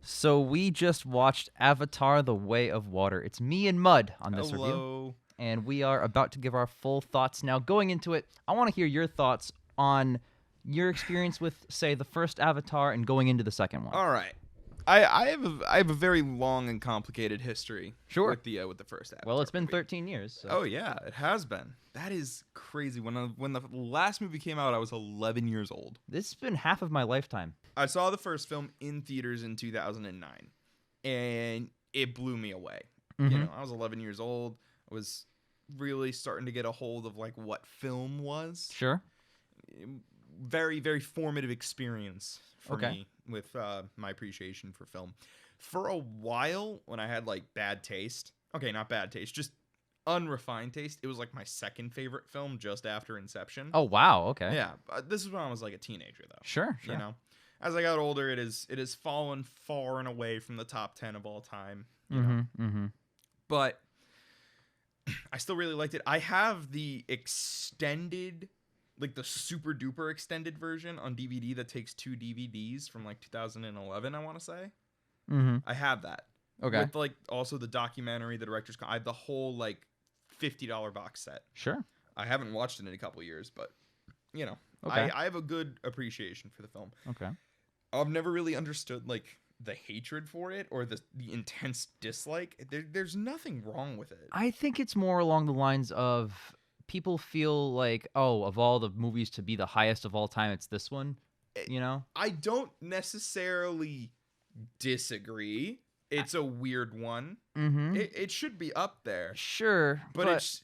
So we just watched Avatar: The Way of Water. It's me and Mud on this review. Hello. And we are about to give our full thoughts. Now, going into it, I want to hear your thoughts on your experience with, say, the first Avatar and going into the second one. All right. I have a very long and complicated history. Sure. With the first Avatar. Well, it's been movie. 13 years. So. Oh yeah, it has been. That is crazy. When the last movie came out, I was 11 years old. This has been half of my lifetime. I saw the first film in theaters in 2009, and it blew me away. Mm-hmm. You know, I was 11 years old. I was really starting to get a hold of like what film was. Sure. Very, very formative experience for Okay. me with my appreciation for film. For a while, when I had like bad taste, okay, not bad taste, just unrefined taste, it was like my second favorite film just after Inception. Oh, wow. Okay. Yeah, this is when I was like a teenager though. Sure. You know, as I got older, it has fallen far and away from the top 10 of all time. You know, Mm-hmm. but I still really liked it. I have the extended, like the super duper extended version on DVD that takes 2 DVDs from like 2011, I want to say. Mm-hmm. I have that. Okay. With like also the documentary, the director's cut. I have the whole like $50 box set. Sure. I haven't watched it in a couple years, but you know, Okay. I have a good appreciation for the film. Okay. I've never really understood like the hatred for it or the intense dislike. There's nothing wrong with it. I think it's more along the lines of people feel like, oh, of all the movies to be the highest of all time, it's this one, you know? I don't necessarily disagree. It's a weird one. Mm-hmm. It should be up there, Sure, but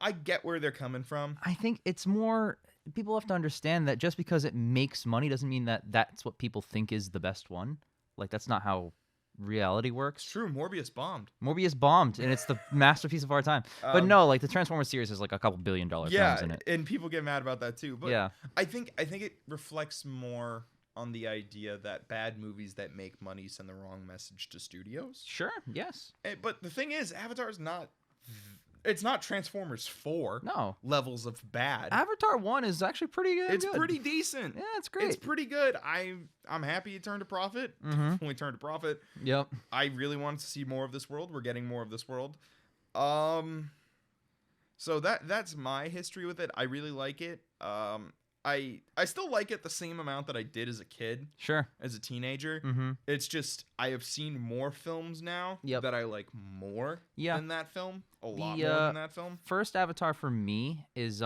I get where they're coming from. I think it's more, people have to understand that just because it makes money doesn't mean that that's what people think is the best one. Like, that's not how reality It's works. true. Morbius bombed. Morbius bombed, and it's the masterpiece of our time. But no, like, the Transformers series is like a couple $1 billion films in it. And people get mad about that too. But Yeah. I think it reflects more on the idea that bad movies that make money send the wrong message to studios. Sure, yes. But the thing is, Avatar's not. It's not Transformers 4 No. levels of bad. Avatar 1 is actually pretty good. It's pretty decent. Yeah, it's great. It's pretty good. I'm happy it turned a profit. Mhm. Definitely turned a profit. Yep. I really wanted to see more of this world. We're getting more of this world. So that's my history with it. I really like it. I still like it the same amount that I did as a kid, Sure. as a teenager. Mm-hmm. It's just I have seen more films now Yep. that I like more Yeah. than that film. A lot The, more than that film. First Avatar for me is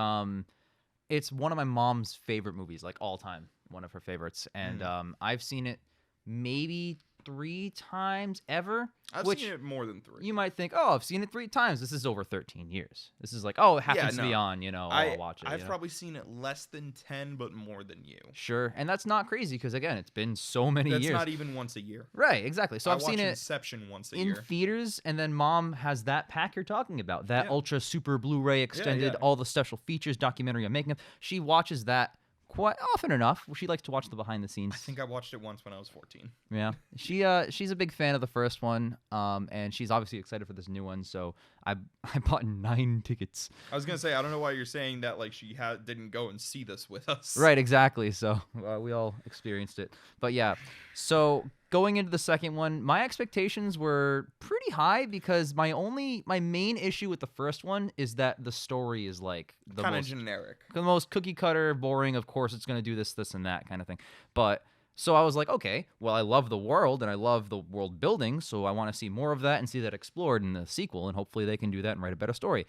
it's one of my mom's favorite movies, like all time, one of her favorites, and I've seen it maybe 3 times ever. I've which seen it more than 3. you might think, oh, I've seen it 3 times. This is over 13 years. This is like, oh, it happens to be no. on, I'll watch it. I've you know? probably seen it less than 10, but more than you. Sure, and that's not crazy because again, it's been so many That's years. not even once a year. Right, exactly. So I I've seen watch it Inception once a in year. theaters, and then Mom has that pack you're talking about, that Yeah. ultra super Blu-ray extended, yeah. all the special features, documentary on making of. She watches that quite often enough. She likes to watch the behind the scenes. I think I watched it once when I was 14. Yeah, she's a big fan of the first one, and she's obviously excited for this new one. So I bought 9 tickets. I was gonna say I don't know why you're saying that like she didn't go and see this with us. Right, exactly. So we all experienced it. But yeah, so going into the second one, my expectations were pretty high because my main issue with the first one is that the story is like the Kind of most generic. the most cookie cutter, boring. Of course, it's going to do this, and that kind of thing. But so I was like, okay, well, I love the world and I love the world building, so I want to see more of that and see that explored in the sequel, and hopefully they can do that and write a better story.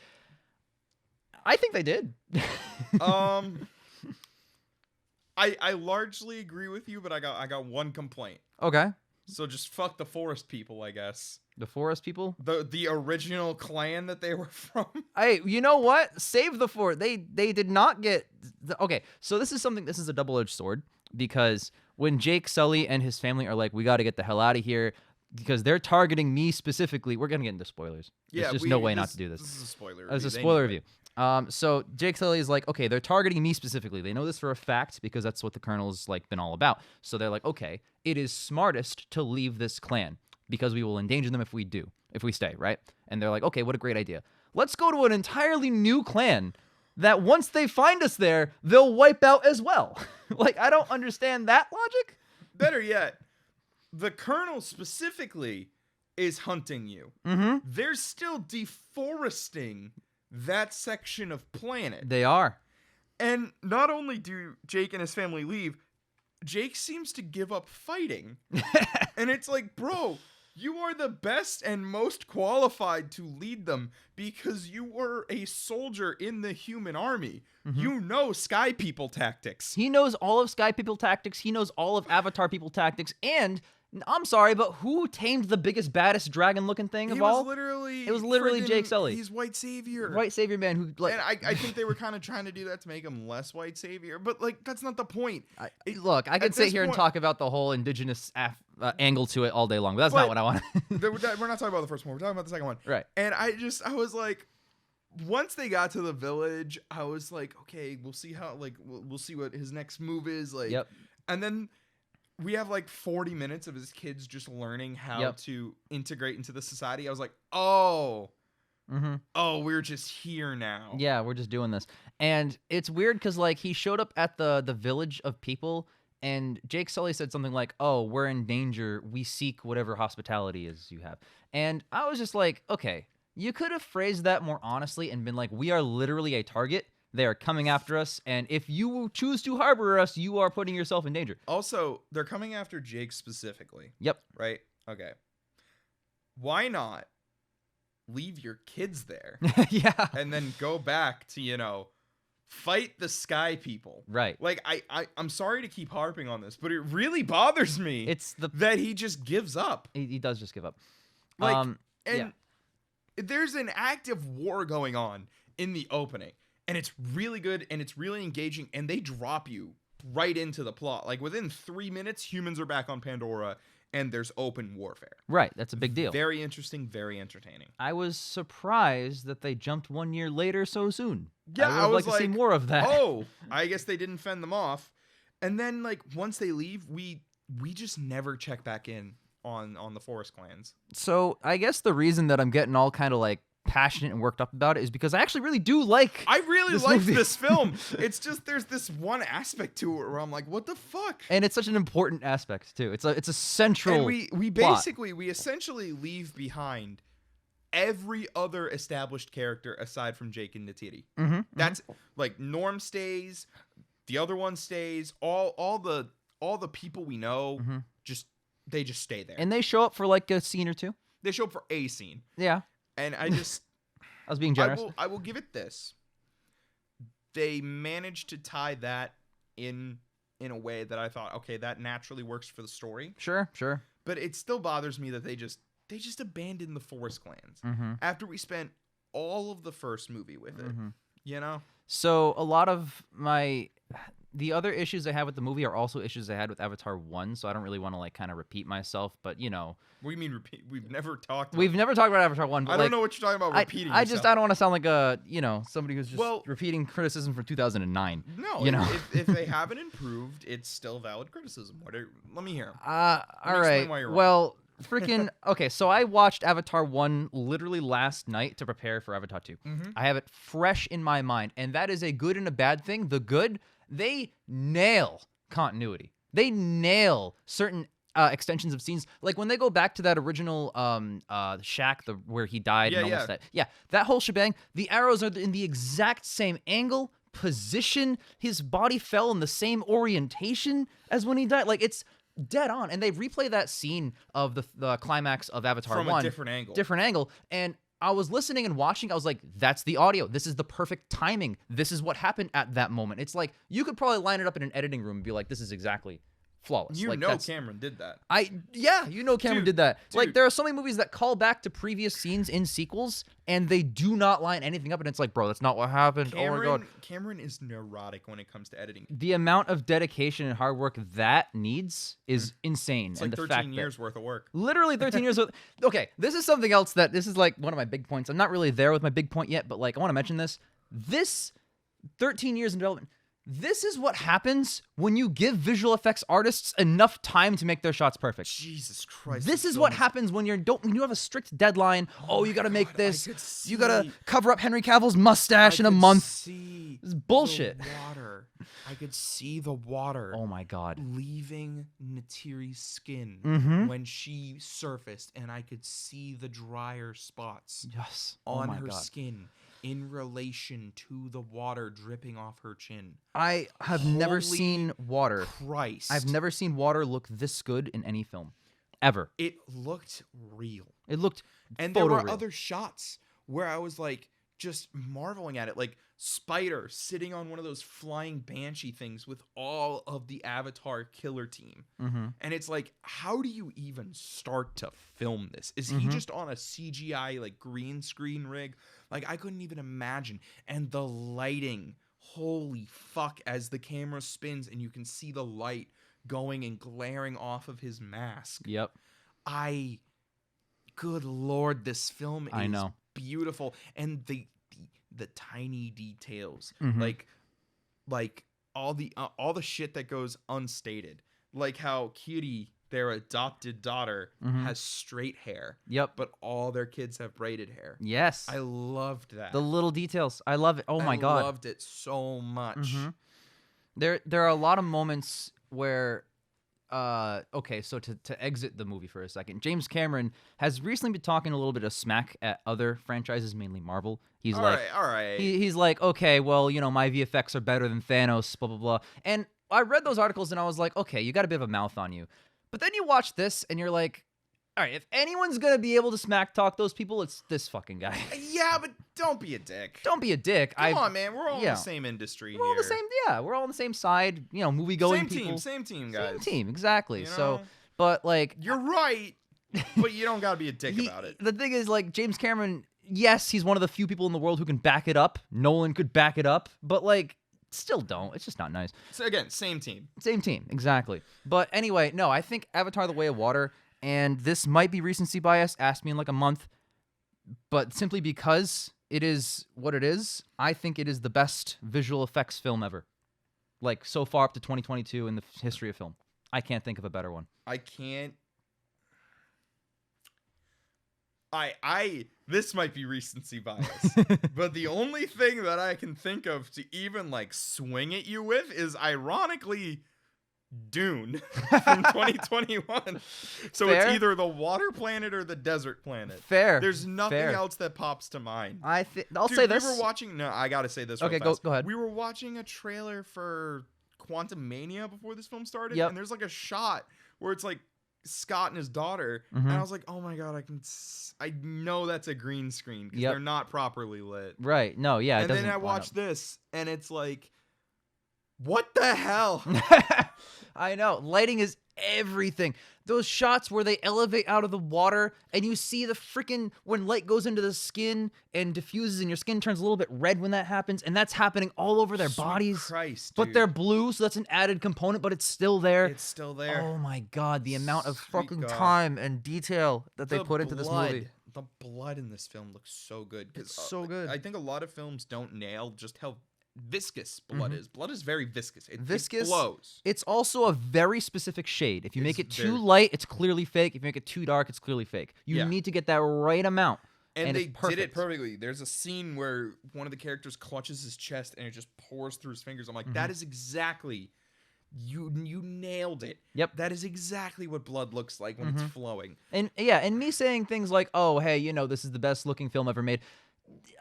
I think they did. I largely agree with you, but I got one complaint. Okay. So just fuck the forest people, I guess. The forest people? The original clan that they were from. Hey, you know what? Save the forest. They did not get... Okay, so this is a double-edged sword, because when Jake Sully and his family are like, we got to get the hell out of here, because they're targeting me specifically. We're going to get into spoilers. There's just no way not to do this. This is a spoiler It's review. a They spoiler know review. So Jake Sully is like, okay, they're targeting me specifically. They know this for a fact because that's what the Colonel's like been all about. So they're like, okay, it is smartest to leave this clan because we will endanger them if we stay, right? And they're like, okay, what a great idea. Let's go to an entirely new clan that once they find us there, they'll wipe out as well. Like, I don't understand that logic. Better yet, the Colonel specifically is hunting you. Mm-hmm. They're still deforesting that section of planet. They are. And not only do Jake and his family leave, Jake seems to give up fighting. And it's like, bro, you are the best and most qualified to lead them because you were a soldier in the human army. Mm-hmm. You know Sky People tactics. He knows all of Sky People tactics. He knows all of Avatar People tactics. And I'm sorry, but who tamed the biggest, baddest dragon-looking thing of all? It was literally Jake Sully. He's white savior. White savior man who like. And I think they were kind of trying to do that to make him less white savior, but like that's not the point. Look, I could sit here and talk about the whole indigenous angle to it all day long, but that's not what I want. We're not talking about the first one. We're talking about the second one. Right. And I was like, once they got to the village, I was like, okay, we'll see how we'll see what his next move is like. Yep. And then we have like 40 minutes of his kids just learning how to integrate into the society. I was like, oh, we're just here now. Yeah, we're just doing this. And it's weird because like he showed up at the village of people and Jake Sully said something like, oh, we're in danger. We seek whatever hospitality is you have. And I was just like, okay, you could have phrased that more honestly and been like, we are literally a target. They are coming after us, and if you choose to harbor us, you are putting yourself in danger. Also, they're coming after Jake specifically. Yep. Right? Okay. Why not leave your kids there? Yeah. And then go back to, fight the Sky People. Right. Like, I'm sorry to keep harping on this, but it really bothers me that he just gives up. He does just give up. Like, there's an active war going on in the opening. And it's really good, and it's really engaging, and they drop you right into the plot. Like, within 3 minutes, humans are back on Pandora, and there's open warfare. Right, that's a big deal. Very interesting, very entertaining. I was surprised that they jumped 1 year later so soon. Yeah, I would like to see more of that. Oh, I guess they didn't fend them off. And then, like, once they leave, we just never check back in on the Forest Clans. So, I guess the reason that I'm getting all kind of, like, passionate and worked up about it is because I actually really do like this film. It's just there's this one aspect to it where I'm like, what the fuck? And it's such an important aspect too. It's a central and we essentially leave behind every other established character aside from Jake and Neytiri. That's like Norm stays, the other one stays, all the people we know they just stay there. And they show up for like a scene or two. They show up for a scene. Yeah. And I was being generous. I will give it this. They managed to tie that in a way that I thought, okay, that naturally works for the story. Sure. But it still bothers me that they just abandoned the Forest Clans after we spent all of the first movie with it. So a lot of the other issues I have with the movie are also issues I had with Avatar 1, so I don't really want to like kind of repeat myself, but What do you mean repeat? We've never talked about Avatar 1, but I don't know what you're talking about repeating. I don't want to sound like a, somebody who's just repeating criticism from 2009. No, if they haven't improved, it's still valid criticism. Let me hear 'em. All right. Well, freaking okay, so I watched Avatar 1 literally last night to prepare for Avatar 2. I have it fresh in my mind, and that is a good and a bad thing. The good, they nail continuity. They nail certain extensions of scenes. Like when they go back to that original shack where he died and almost that. Yeah, that whole shebang, the arrows are in the exact same angle, position. His body fell in the same orientation as when he died. Like it's dead on. And they replay that scene of the climax of Avatar 1 from a different angle. And I was listening and watching. I was like, that's the audio. This is the perfect timing. This is what happened at that moment. It's like you could probably line it up in an editing room and be like, this is exactly flawless. Cameron did that. Cameron did that. Like there are so many movies that call back to previous scenes in sequels and they do not line anything up, and it's like, bro, that's not what happened. Oh my god. Cameron is neurotic when it comes to editing. The amount of dedication and hard work that needs is insane. It's like 13 years worth of work. Literally 13 years worth. Okay, this is something else this is like one of my big points. I'm not really there with my big point yet, but like I want to mention this. This 13 years in development, This is what happens when you give visual effects artists enough time to make their shots perfect. Jesus Christ. This is what happens when you have a strict deadline. Oh, you got to make this. You got to cover up Henry Cavill's mustache in a month. See this is bullshit. The water. I could see the water. Oh my God. Leaving Natiri's skin when she surfaced, and I could see the drier spots on her skin in relation to the water dripping off her chin. I have never seen water. Christ. I've never seen water look this good in any film. Ever. It looked real. It looked And there were other shots where I was like just marveling at it. Like Spider sitting on one of those flying banshee things with all of the Avatar killer team. And it's like, how do you even start to film this? Is he just on a CGI like green screen rig? Like, I couldn't even imagine. And the lighting, holy fuck, as the camera spins and you can see the light going and glaring off of his mask. Yep. Good Lord, this film is I know. Beautiful. And the tiny details, like all the shit that goes unstated, like how Cutie, their adopted daughter, has straight hair. Yep. But all their kids have braided hair. Yes. I loved that. The little details. I love it. Oh my God. I loved it so much. There are a lot of moments where okay, so to exit the movie for a second, James Cameron has recently been talking a little bit of smack at other franchises, mainly Marvel. He's all right. He's like, okay, well, my VFX are better than Thanos, blah, blah, blah. And I read those articles and I was like, okay, you got a bit of a mouth on you. But then you watch this and you're like, all right, if anyone's going to be able to smack talk those people, it's this fucking guy. Yeah, but don't be a dick. Don't be a dick. Come on, man. We're all in the same industry We're all the same, we're all on the same side, movie-going people. Same team, guys. Same team, exactly. So, but like... You're right, but you don't got to be a dick about it. The thing is, like, James Cameron, yes, he's one of the few people in the world who can back it up. Nolan could back it up, but like... Still don't. It's just not nice. So again, same team. Same team, exactly. But anyway, no, I think Avatar: The Way of Water, and this might be recency bias, ask me in like a month, but simply because it is what it is, I think it is the best visual effects film ever. Like, so far up to 2022 in the history of film. I can't think of a better one. I can't... This might be recency bias, but the only thing that I can think of to even like swing at you with is ironically Dune from 2021. So Fair. It's either the water planet or the desert planet. Fair. There's nothing else that pops to mind. I'll Dude, say this. We were watching. No, I gotta say this. Okay, real fast. go ahead. We were watching a trailer for Quantum Mania before this film started, Yep. and there's like a shot where it's like Scott and his daughter, and I was like, oh my God, I know that's a green screen because they're not properly lit. Right. No, yeah. And then I watched this, and it's like, what the hell? I know. Lighting is everything. Those shots where they elevate out of the water and you see the freaking, when light goes into the skin and diffuses and your skin turns a little bit red when that happens, and that's happening all over their bodies. Christ, but they're blue, so that's an added component, but it's still there. It's still there. Oh my God, the amount of fucking time and detail that they put into this movie. The blood in this film looks so good. It's so good. I think a lot of films don't nail just how viscous blood is. Blood is very viscous. It flows. It's also a very specific shade. If you make it too light, it's clearly fake. If you make it too dark, it's clearly fake. You need to get that right amount. And they did it perfectly. There's a scene where one of the characters clutches his chest and it just pours through his fingers. I'm like, that is exactly... You nailed it. Yep. That is exactly what blood looks like when it's flowing. And me saying things like, oh, hey, this is the best looking film ever made.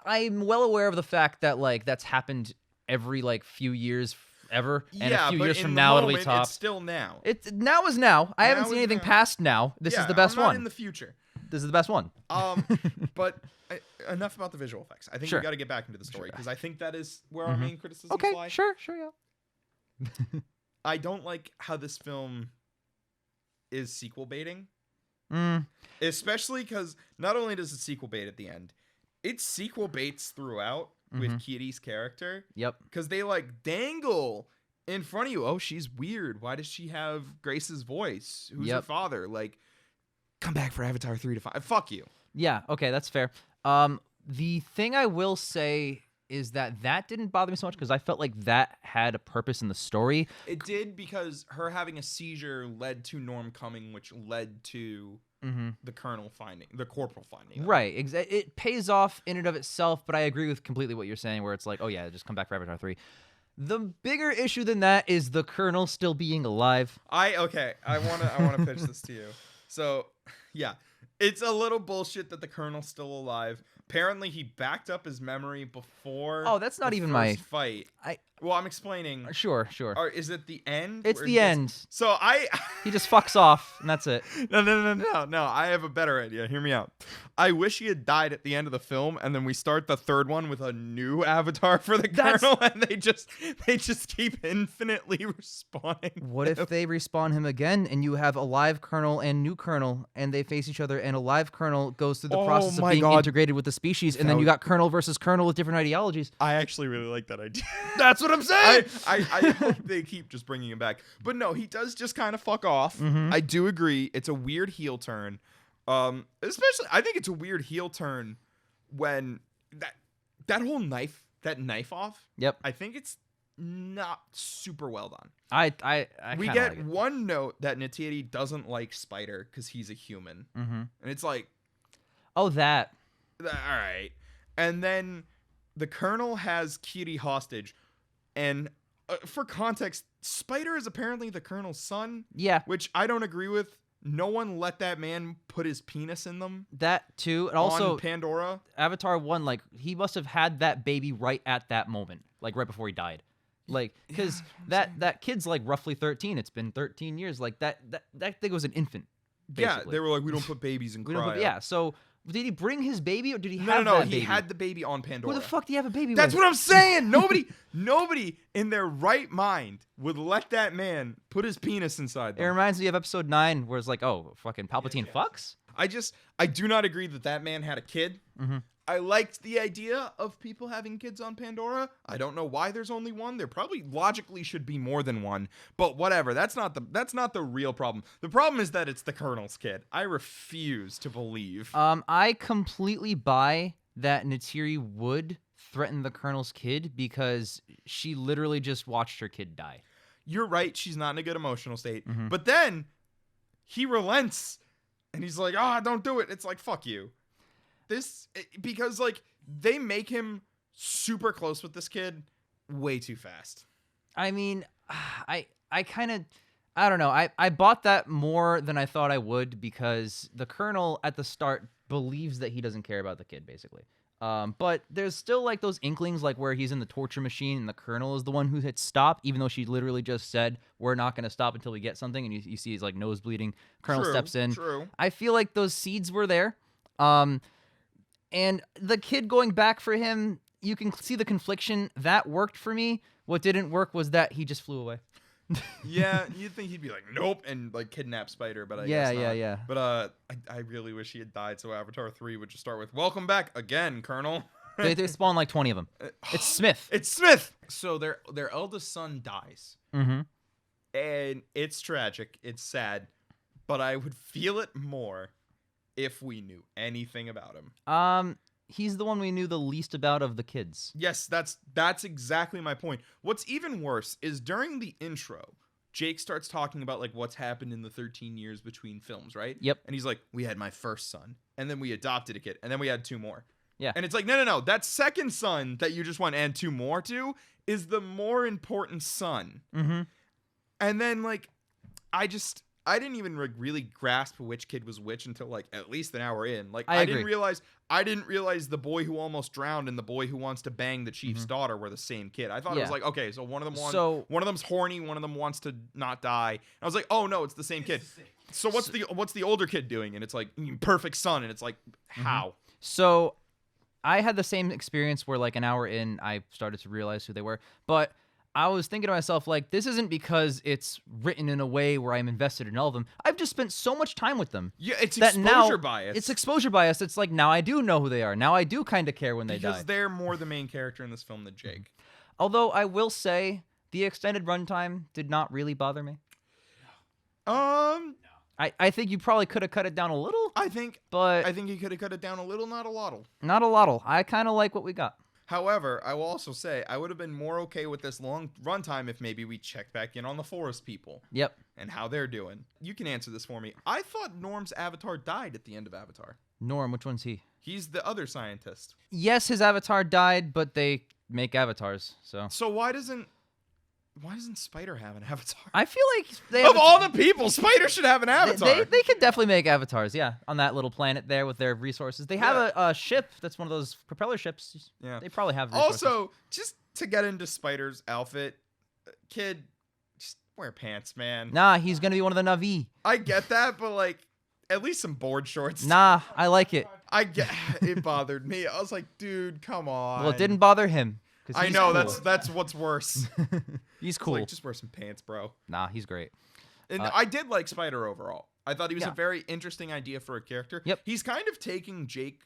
I'm well aware of the fact that like that's happened every like few years ever, and a few years from now it'll be top. It's still now. It's now is now. I haven't seen anything past now. This is the best one. In the future. This is the best one. But enough about the visual effects. I think we got to get back into the story because I think that is where our main criticisms lie. Okay, sure, yeah. I don't like how this film is sequel baiting. Especially because not only does it sequel bait at the end, it sequel baits throughout with Kitty's character. Yep. Because they like dangle in front of you. Oh, she's weird. Why does she have Grace's voice? Who's her father? Like, come back for Avatar 3 to 5. Fuck you. Yeah, okay, that's fair. The thing I will say is that didn't bother me so much because I felt like that had a purpose in the story. It did because her having a seizure led to Norm coming, which led to the corporal finding them. Right. It pays off in and of itself, but I agree with completely what you're saying where it's like, oh yeah, just come back for Avatar 3. The bigger issue than that is the Colonel still being alive. I wanna pitch this to you. So yeah. It's a little bullshit that the Colonel's still alive. Apparently he backed up his memory before that's not the even first fight. I Well, I'm explaining. Sure. Or is it the end? It's where the end. So He just fucks off, and that's it. No. I have a better idea. Hear me out. I wish he had died at the end of the film, and then we start the third one with a new avatar for the Colonel, and they just keep infinitely respawning. What if they respawn him again, and you have a live Colonel and new Colonel, and they face each other, and a live Colonel goes through the process of being integrated with the species, and then you got Colonel versus Colonel with different ideologies. I actually really like that idea. That's what I'm saying. I hope they keep just bringing him back. But no, he does just kind of fuck off. I do agree. It's a weird heel turn. Especially, I think it's a weird heel turn when that whole knife off. Yep. I think it's not super well done. We get like one note that Neytiri doesn't like Spider because he's a human, and it's like, oh, that. All right. And then the Colonel has Kiri hostage, and for context, Spider is apparently the Colonel's son. Yeah. Which I don't agree with. No one let that man put his penis in them. That too. And also on Pandora. Avatar 1, like, he must have had that baby right at that moment. Like, right before he died. Like, because that kid's, like, roughly 13. It's been 13 years. Like, that thing was an infant, basically. Yeah, they were like, we don't put babies in cryo. Yeah, so did he bring his baby, or did he have No, that baby? he had the baby on Pandora. Who the fuck do you have a baby That's with? what I'm saying. Nobody in their right mind would let that man put his penis inside them. It reminds me of episode 9, where it's like, oh, fucking Palpatine fucks? I do not agree that man had a kid. I liked the idea of people having kids on Pandora. I don't know why there's only one. There probably logically should be more than one, but whatever. That's not the real problem. The problem is that it's the Colonel's kid. I refuse to believe. I completely buy that Neytiri would threaten the Colonel's kid because she literally just watched her kid die. You're right. She's not in a good emotional state. But then he relents and he's like, don't do it. It's like, fuck you. Because like they make him super close with this kid way too fast. I mean, I don't know. I bought that more than I thought I would because the Colonel at the start believes that he doesn't care about the kid, basically. But there's still like those inklings, like where he's in the torture machine and the Colonel is the one who hit stop, even though she literally just said, we're not going to stop until we get something. And you see his like nose bleeding. Colonel steps in. True. I feel like those seeds were there. And the kid going back for him, you can see the confliction. That worked for me. What didn't work was that he just flew away. Yeah, you'd think he'd be like, nope, and like kidnap Spider, but I guess not. Yeah. But I really wish he had died, so Avatar 3 would just start with, welcome back again, Colonel. They spawn like 20 of them. It's Smith. It's Smith! So their eldest son dies. Mm-hmm. And it's tragic. It's sad. But I would feel it more if we knew anything about him. He's the one we knew the least about of the kids. Yes, that's exactly my point. What's even worse is during the intro, Jake starts talking about like what's happened in the 13 years between films, right? Yep. And he's like, we had my first son, and then we adopted a kid, and then we had 2 more. Yeah. And it's like, no. That second son that you just want to add 2 more to is the more important son. Mm-hmm. And then like, I didn't even really grasp which kid was which until like at least an hour in. Like I didn't realize the boy who almost drowned and the boy who wants to bang the chief's daughter were the same kid. I thought it was like, okay, so one of them's horny, one of them wants to not die. And I was like, oh no, it's the same kid. So what's the older kid doing? And it's like perfect son, and it's like how? So I had the same experience where like an hour in I started to realize who they were, but I was thinking to myself, like, this isn't because it's written in a way where I'm invested in all of them. I've just spent so much time with them. Yeah, it's exposure bias. It's exposure bias. It's like, now I do know who they are. Now I do kind of care when they die. Because they're more the main character in this film than Jake. Although I will say, the extended runtime did not really bother me. I think you probably could have cut it down a little. I think you could have cut it down a little, not a lot. Not a lot. I kind of like what we got. However, I will also say I would have been more okay with this long runtime if maybe we checked back in on the forest people. Yep. And how they're doing. You can answer this for me. I thought Norm's avatar died at the end of Avatar. Norm, which one's he? He's the other scientist. Yes, his avatar died, but they make avatars, so. So why doesn't Spider have an avatar? I feel like they Of all the people, Spider should have an avatar. They could definitely make avatars, yeah, on that little planet there with their resources. They have a ship that's one of those propeller ships. Yeah. They probably have resources. Also, just to get into Spider's outfit, kid, just wear pants, man. Nah, he's gonna be one of the Na'vi. I get that, but like, at least some board shorts. Nah, I like it. It bothered me. I was like, dude, come on. Well, it didn't bother him. I know, cool. that's what's worse. He's It's cool. like, just wear some pants, bro. Nah, he's great. And I did like Spider overall. I thought he was Yeah. a very interesting idea for a character. Yep. He's kind of taking Jake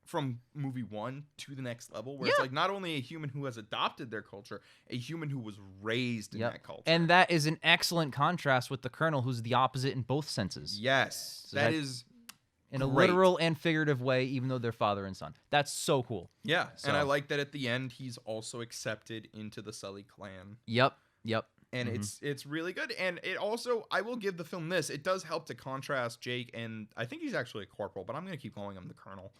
from movie 1 to the next level, where it's Yeah. like not only a human who has adopted their culture, a human who was raised in Yep. that culture. And that is an excellent contrast with the Colonel, who's the opposite in both senses. yes, So that that- is In a great. literal and figurative way, even though they're father and son. That's so cool. Yeah, So- and I like that at the end he's also accepted into the Sully clan. Yep. And Mhm. it's really good. And it also, I will give the film this, it does help to contrast Jake, and I think he's actually a corporal, but I'm gonna keep calling him the colonel.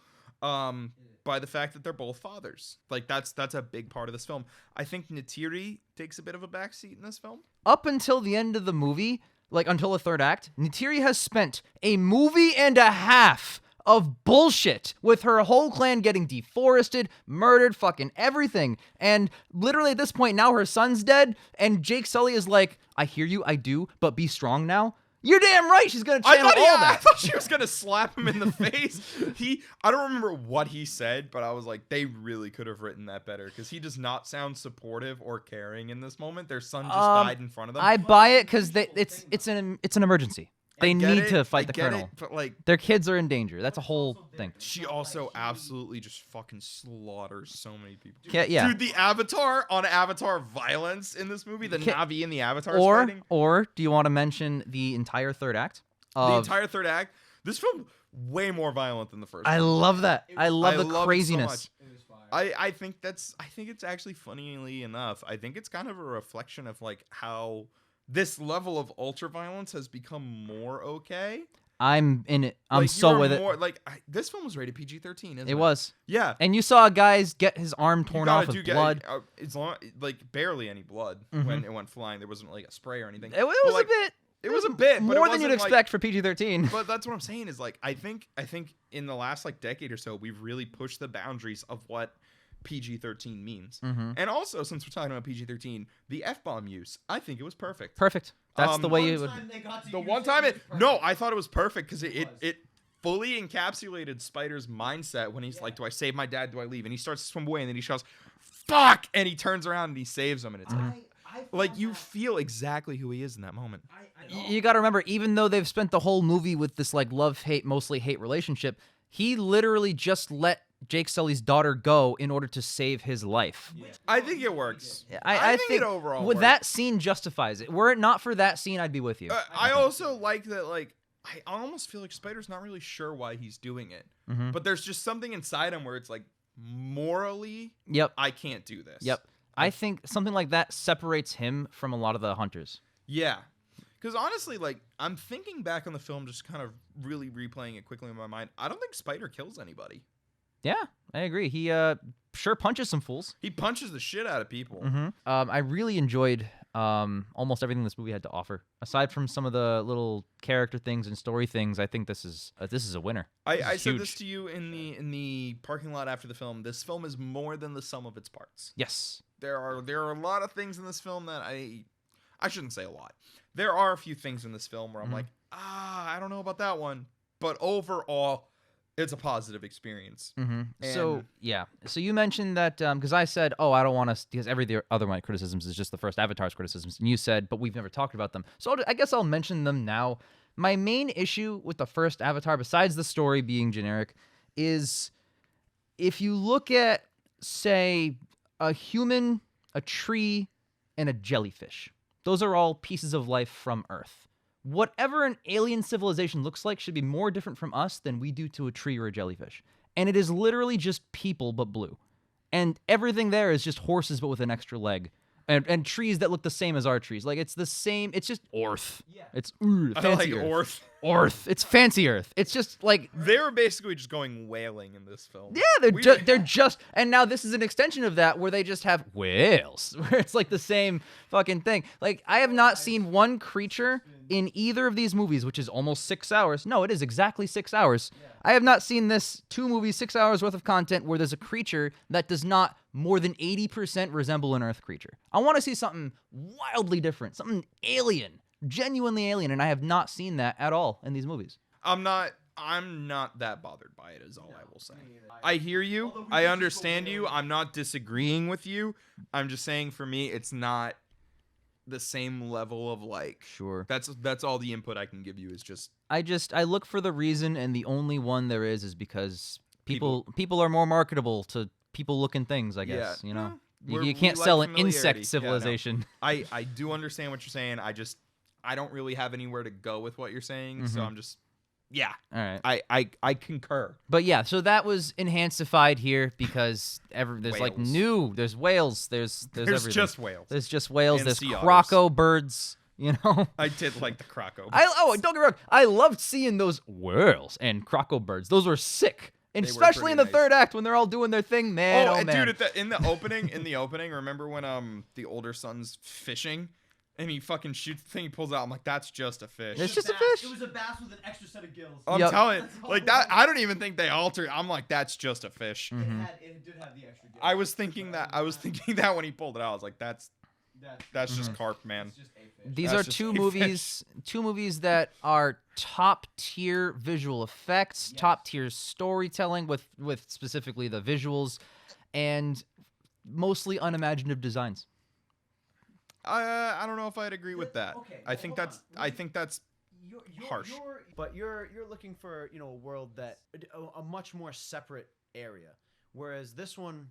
By the fact that they're both fathers. Like that's a big part of this film. I think Neytiri takes a bit of a backseat in this film. Up until the end of the movie, like until the third act, Neytiri has spent a movie and a half of bullshit with her whole clan getting deforested, murdered, fucking everything. And literally at this point, now her son's dead, and Jake Sully is like, I hear you, I do, but be strong now. You're damn right, she's gonna channel all I that. thought she was gonna slap him in the face. I don't remember what he said, but I was like, they really could have written that better, because he does not sound supportive or caring in this moment. Their son just died in front of them. I buy it because it's an emergency. They Get need it, to fight I the get Colonel. it, but like, Their kids are in danger. That's a whole thing. she also absolutely just fucking slaughters so many people. Yeah. Dude, the Avatar on Avatar violence in this movie, the Na'vi and the Avatars Or fighting. do you want to mention the entire third act? The entire third act. This film way more violent than the first. I one. love that. I love the it so craziness. much. I think it's actually funnily enough, I think it's kind of a reflection of like how this level of ultra violence has become more okay. I'm in it. I'm Like, so you're with it. more, like this film was rated PG-13, isn't it? It was. Yeah. And you saw guys get his arm You torn gotta off do with get- blood. It's like barely any blood when it went flying. There wasn't like a spray or anything. It was But, a like, bit. It was a bit, but it more than you'd wasn't, like- expect for PG-13. But that's what I'm saying is like I think in the last like decade or so we've really pushed the boundaries of what PG-13 means. And also, since we're talking about PG-13, the F-bomb use, I think it was perfect. Perfect. That's the way you would. The one time no, I thought it was perfect because it fully encapsulated Spider's mindset when he's like, do I save my dad? Do I leave? And he starts to swim away and then he shouts, fuck! And he turns around and he saves him. And it's like you feel exactly who he is in that moment. You got to remember, even though they've spent the whole movie with this like love-hate, mostly hate relationship, he literally just let Jake Sully's daughter go in order to save his life. I think it works. I think it overall with works. that scene justifies it. Were it not for that scene, I'd be with you. I also like that, like, I almost feel like Spider's not really sure why he's doing it. But there's just something inside him where it's like, morally, Yep. I can't do this. Yep. I think something like that separates him from a lot of the hunters. Yeah. Because honestly, like, I'm thinking back on the film, just kind of really replaying it quickly in my mind. I don't think Spider kills anybody. Yeah, I agree. He sure punches some fools. He punches the shit out of people. I really enjoyed almost everything this movie had to offer. Aside from some of the little character things and story things, I think this is a winner. I said huge. this to you in the parking lot after the film. This film is more than the sum of its parts. Yes. There are a lot of things in this film that I shouldn't say a lot. There are a few things in this film where I'm like, I don't know about that one. But overall, it's a positive experience. So yeah. So you mentioned that because I said, I don't want to, because every other one criticisms is just the first Avatar's criticisms, and you said, but we've never talked about them. So I guess I'll mention them now. My main issue with the first Avatar, besides the story being generic, is if you look at, say, a human, a tree, and a jellyfish. Those are all pieces of life from Earth. Whatever an alien civilization looks like should be more different from us than we do to a tree or a jellyfish. And it is literally just people, but blue. and everything there is just horses but with an extra leg. And trees that look the same as our trees. Like, it's the same. It's just Earth. Yeah. It's I fancy like Earth. Earth. It's fancy Earth. It's just like They were basically just going whaling in this film. yeah, they're just and now this is an extension of that where they just have whales where it's like the same fucking thing. Like, I have not seen one creature in either of these movies, which is almost 6 hours. No, it is exactly 6 hours. I have not seen this 2 movies, 6 hours worth of content where there's a creature that does not more than 80% resemble an Earth creature. I want to see something wildly different, something alien, genuinely alien, and I have not seen that at all in these movies. I'm not that bothered by it, is all I will say. I hear you. I understand you. I'm not disagreeing with you. I'm just saying, for me, it's not the same level of like. Sure. That's all the input I can give you is just. I look for the reason, and the only one there is because people are more marketable to people-looking things, I guess. Yeah. You know, We're- you can't we like sell an familiarity. insect Yeah, no. civilization. I do understand what you're saying. I don't really have anywhere to go with what you're saying, so I'm just. Yeah. All right. I concur. But yeah, so that was enhancedified here because there's like Whales. there's whales, there's There's everything. just whales. There's just whales, And there's sea otters. croco birds, you know. I did like the croco. Don't get me wrong, I loved seeing those whales and croco birds. Those were sick. And They were especially in the pretty nice. third act when they're all doing their thing, man. Oh, and man. dude, in the opening, remember when the older son's fishing, and he fucking shoots the thing, he pulls it out. I'm like, that's just a fish. It's just a bass. fish. It was a bass with an extra set of gills. I'm Yep. telling, That's all like it that. was. I don't even think they altered. I'm like, that's just a fish. Mm-hmm. It did have the extra gills. I was thinking that when he pulled it out, I was like, that's just Mm-hmm. carp, man. It's just a fish. These That's are just two a movies that are top tier visual effects, Yes. top tier storytelling with specifically the visuals, and mostly unimaginative designs. I don't know if I'd agree with that. Okay, I well, think hold that's on. I think that's harsh. But you're looking for a world that a much more separate area, whereas this one,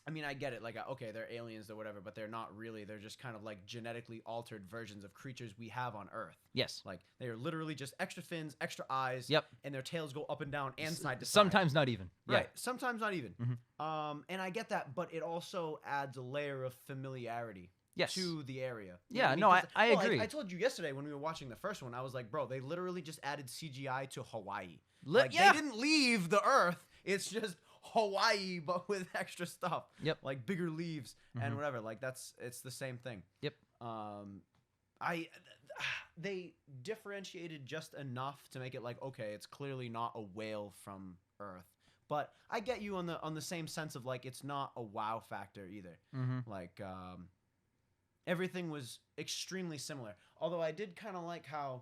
I mean, I get it. Like, okay, they're aliens or whatever, but they're not really. They're just kind of like genetically altered versions of creatures we have on Earth. Yes. Like, they are literally just extra fins, extra eyes. Yep. And their tails go up and down and side to side. Sometimes not even. Yeah. Right. Sometimes not even. Mhm. And I get that, but it also adds a layer of familiarity. Yes. To the area. You Yeah, know what no, I mean? 'Cause- I well, agree. I told you yesterday when we were watching the first one, I was like, bro, they literally just added CGI to Hawaii. Like, yeah. they didn't leave the Earth. It's just Hawaii, but with extra stuff. Yep. Like bigger leaves Mhm. and whatever. Like, it's the same thing. Yep. They differentiated just enough to make it like, okay, it's clearly not a whale from Earth. But I get you on the same sense of like, it's not a wow factor either. Mm-hmm. Like, everything was extremely similar. Although I did kind of like how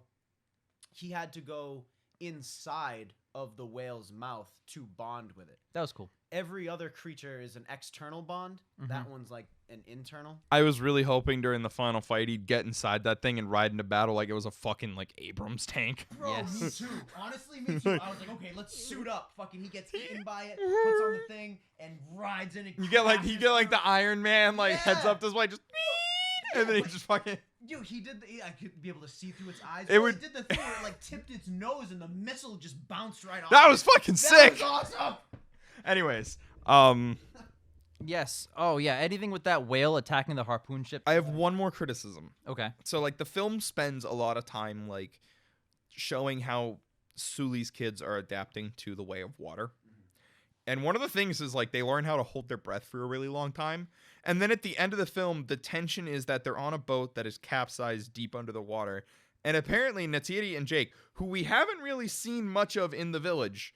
he had to go inside of the whale's mouth to bond with it. That was cool. Every other creature is an external bond. That one's like an internal. I was really hoping during the final fight he'd get inside that thing and ride into battle like it was a fucking like Abrams tank. Bro, Yes. me too. Honestly, me too. I was like, okay, let's suit up. Fucking, he gets eaten by it, puts on the thing, and rides in it. You get like the Iron Man like heads Yeah. up this way, just and then he just fucking. Dude, he did. I could be able to see through its eyes. It Well, would- He did the thing where it like tipped its nose, and the missile just bounced right off. That was fucking That sick. was awesome. Anyways, Yes. Oh yeah. Anything with that whale attacking the harpoon ship. I have one more criticism. Okay. So like the film spends a lot of time like showing how Sully's kids are adapting to the way of water. And one of the things is like they learn how to hold their breath for a really long time. And then at the end of the film, the tension is that they're on a boat that is capsized deep under the water. And apparently Natiri and Jake, who we haven't really seen much of in the village,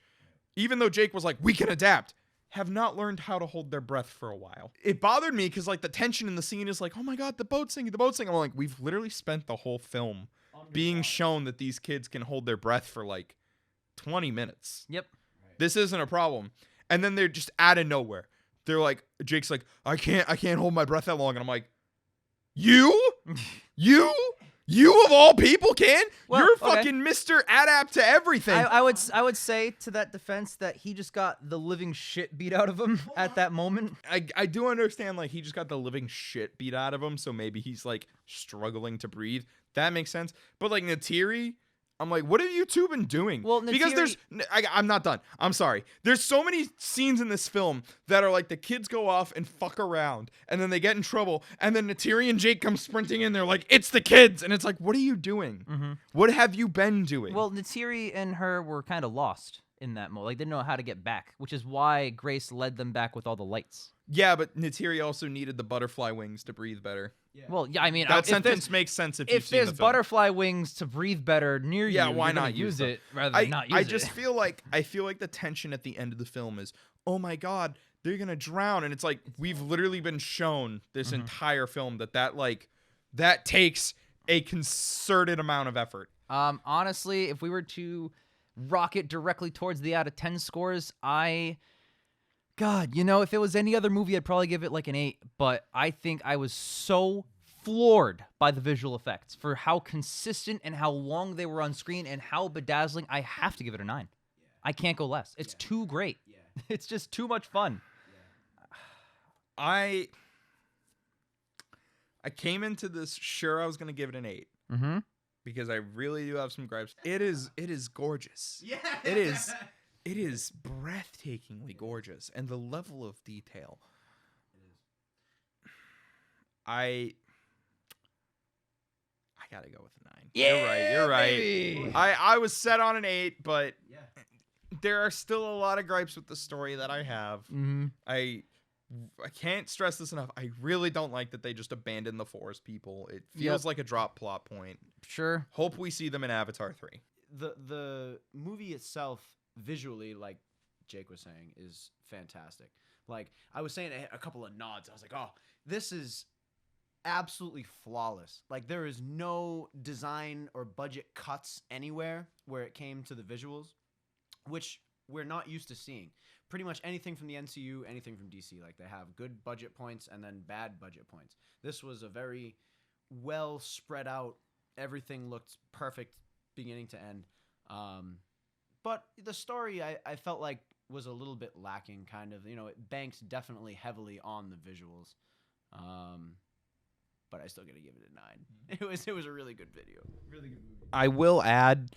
even though Jake was like, we can adapt, have not learned how to hold their breath for a while. It bothered me because like the tension in the scene is like, oh my God, the boat's sinking, the boat's sinking. I'm like, we've literally spent the whole film being shown that these kids can hold their breath for like 20 minutes. Yep. This isn't a problem. And then they're just out of nowhere. They're like, Jake's like, I can't hold my breath that long. And I'm like, you of all people can? Well, You're okay. fucking Mr. Adapt to everything. I would say to that defense that he just got the living shit beat out of him at that moment. I do understand, like, he just got the living shit beat out of him, so maybe he's, like, struggling to breathe. That makes sense. But, like, Natiri, I'm like, what have you two been doing? Well, because I'm not done. I'm sorry. There's so many scenes in this film that are like the kids go off and fuck around, and then they get in trouble, and then Neytiri and Jake come sprinting in. They're like, it's the kids, and it's like, what are you doing? Mm-hmm. What have you been doing? Well, Neytiri and her were kind of lost in that mode. Like, they didn't know how to get back, which is why Grace led them back with all the lights. Yeah, but Neytiri also needed the butterfly wings to breathe better. Yeah. Well, yeah, I mean, That sentence makes sense if you've if seen there's the film. butterfly wings to breathe better near Yeah, you, why you're gonna not use them? it rather than not use it? I just feel like the tension at the end of the film is, oh my god, they're gonna drown, and it's like we've literally been shown this entire film that takes a concerted amount of effort. Honestly, if we were to rocket directly towards the out of 10 scores, God, if it was any other movie, I'd probably give it like an 8. But I think I was so floored by the visual effects for how consistent and how long they were on screen and how bedazzling. I have to give it a 9. Yeah. I can't go less. It's too great. Yeah. It's just too much fun. Yeah. I came into this sure I was gonna give it an 8. Mm-hmm. Because I really do have some gripes. It is gorgeous. Yeah. It is breathtakingly gorgeous, and the level of detail. I gotta go with a 9. Yeah, you're right. baby. I was set on an 8, but Yeah. there are still a lot of gripes with the story that I have. Mm-hmm. I can't stress this enough. I really don't like that they just abandoned the forest people. It feels like a drop plot point. Sure. Hope we see them in Avatar 3. The movie itself, visually, like Jake was saying, is fantastic. Like, I was saying a couple of nods. I was like, oh, this is absolutely flawless. Like, there is no design or budget cuts anywhere where it came to the visuals, which we're not used to seeing. Pretty much anything from the MCU, anything from DC, like, they have good budget points and then bad budget points. This was a very well spread out, everything looked perfect beginning to end. But the story, I felt like, was a little bit lacking, kind of. It banked definitely heavily on the visuals. But I still gotta give it a 9. It was a really good video. Really good movie. I will add,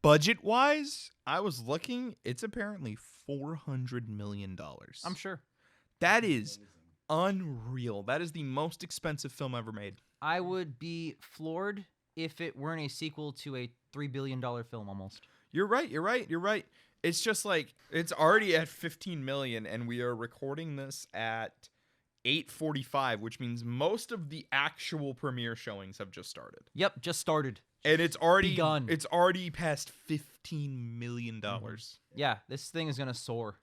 budget-wise, I was looking, it's apparently $400 million. I'm sure. That is unreal. That is the most expensive film ever made. I would be floored if it weren't a sequel to a $3 billion film almost. You're right. It's just like, it's already at 15 million, and we are recording this at 8:45, which means most of the actual premiere showings have just started. Yep, just started. And it's already begun. It's already past $15 million. Yeah, this thing is gonna soar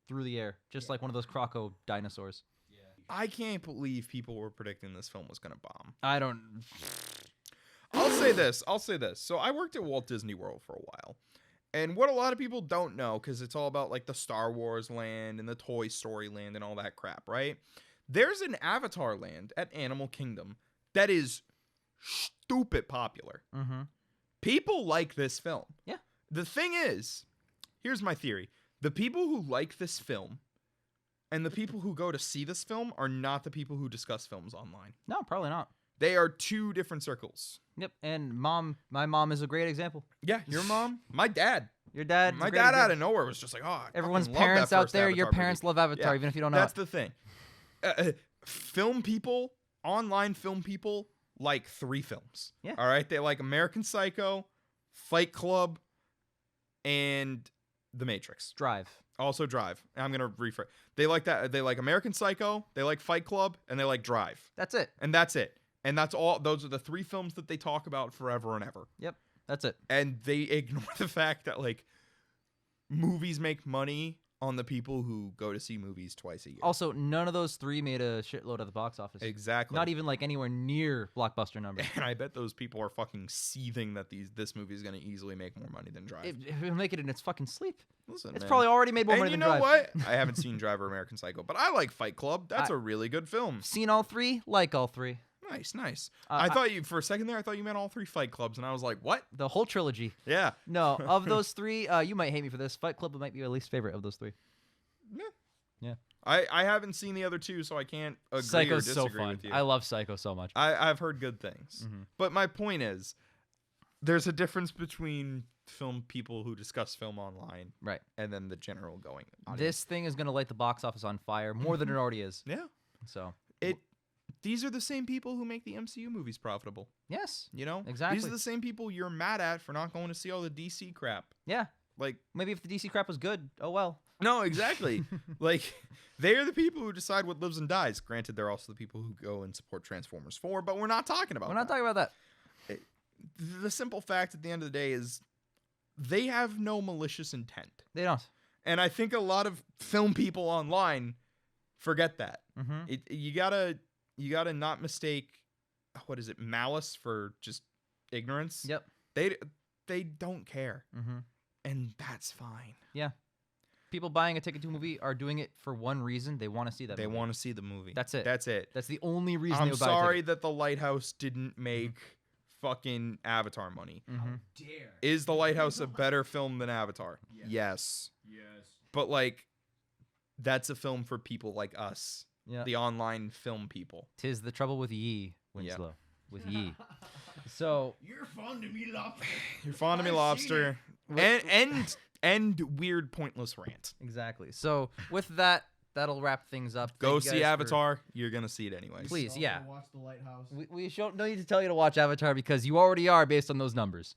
through the air, just like one of those croco dinosaurs. Yeah. I can't believe people were predicting this film was gonna bomb. I don't. I'll say this. So I worked at Walt Disney World for a while. And what a lot of people don't know, because it's all about like the Star Wars land and the Toy Story land and all that crap, right? There's an Avatar land at Animal Kingdom that is stupid popular. Mm-hmm. People like this film. Yeah. The thing is, here's my theory. The people who like this film and the people who go to see this film are not the people who discuss films online. No, probably not. They are two different circles. Yep, and my mom is a great example. Yeah, your mom, my dad. Your dad. My dad out of nowhere was just like, oh, I everyone's fucking love parents that out first there. Avatar Your parents movie. love Avatar, Yeah, even if you don't know. That's the thing. Film people, online film people, like 3 films. Yeah. All right, they like American Psycho, Fight Club, and The Matrix. Drive. Also Drive. I'm gonna rephrase. They like that. They like American Psycho. They like Fight Club, and they like Drive. That's it. And that's it. And that's all. Those are the 3 films that they talk about forever and ever. Yep, that's it. And they ignore the fact that like movies make money on the people who go to see movies twice a year. Also, none of those 3 made a shitload at the box office. Exactly. Not even like anywhere near blockbuster numbers. And I bet those people are fucking seething that this movie is going to easily make more money than Drive. It'll make it in its fucking sleep. Listen, It's man. probably already made more And money you than know Drive. what? I haven't seen Drive or American Psycho, but I like Fight Club. That's a really good film. Seen all 3, like all 3. Nice. I thought you, for a second there, I thought you meant all 3 Fight Clubs, and I was like, what? The whole trilogy. Yeah. No, of those 3, you might hate me for this. Fight Club might be your least favorite of those 3. Yeah. I haven't seen the other 2, so I can't agree or Psycho's disagree so fun. with you. I love Psycho so much. I've heard good things. Mhm. But my point is, there's a difference between film people who discuss film online Right. and then the general going audience. This thing is gonna light the box office on fire more than it already is. Yeah. So These are the same people who make the MCU movies profitable. yes, You know? Exactly. These are the same people you're mad at for not going to see all the DC crap. yeah. Like, Maybe if the DC crap was good, oh well. no, exactly. Like, they are the people who decide what lives and dies. Granted, they're also the people who go and support Transformers 4, but we're not talking about We're not that. talking about that. The simple fact at the end of the day is they have no malicious intent. They don't. And I think a lot of film people online forget that. Mm-hmm. You gotta not mistake what is it, malice for just ignorance. Yep. They don't care. Mm-hmm. And that's fine. People buying a ticket to a movie are doing it for one reason. They want to see that They movie. want to see the movie. That's it. That's it. That's the only reason they I'm would buy a sorry ticket. that The Lighthouse didn't make fucking Avatar money. Mm-hmm. Dare. Is The Lighthouse a better film than Avatar? Yes. Yes. But like, that's a film for people like us, Yeah. the online film people. Tis the trouble with ye, Winslow. With ye. So You're fond of me, lobster. You're fond of me, I've lobster. And weird pointless rant. exactly. So with that, that'll wrap things up. Go Thank you see guys for- Avatar. You're gonna see it anyways. Please, yeah. Watch The Lighthouse. We don't need to tell you to watch Avatar because you already are based on those numbers.